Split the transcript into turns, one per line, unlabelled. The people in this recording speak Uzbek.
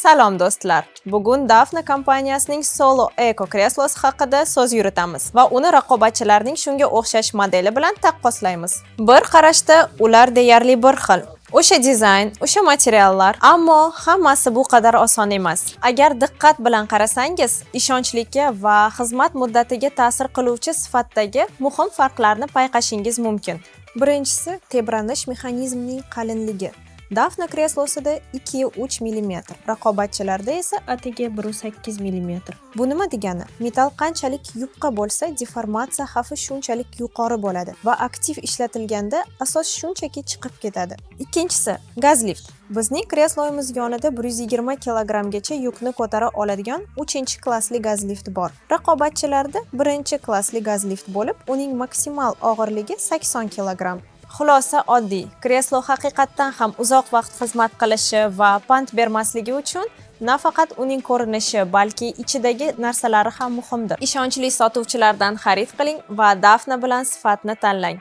Salom do'stlar. Bugun Dafna kompaniyasining Solo Eco kreslosi haqida so'z yuritamiz va uni raqobatchilarning shunga o'xshash modeli bilan taqqoslaymiz. Bir qarashda ular deyarli bir xil. O'sha dizayn, o'sha materiallar, ammo hammasi bu qadar oson emas. Agar diqqat bilan qarasangiz, ishonchlikka va xizmat muddatiga ta'sir qiluvchi sifatdagi muhim farqlarni payqashingiz mumkin. Birinchisi, tebranish mexanizmining qalinligi. Dafna kreslosida 2-3 mm, raqobatchilarda esa atigi 1-8 mm. Bu nima degani? Metall qanchalik yupqa bo'lsa, deformatsiya xavfi shunchalik yuqori bo'ladi va aktiv ishlatilganda asos shunchaki chiqib ketadi. Ikkinchisi, gaz lift. Bizning kreslomiz yonida 120 kg-gacha yukni ko'tara oladigan 3-klassli gaz lift bor. Raqobatchilarda 1-klassli gaz lift bo'lib, uning maksimal og'irligi 80 kg. Xulosa oddiy. Kreslo haqiqatdan ham uzoq vaqt xizmat qilishi va pand bermasligi uchun nafaqat uning ko'rinishi, balki ichidagi narsalari ham muhimdir. Ishonchli sotuvchilardan xarid qiling va Dafna bilan sifatni tanlang.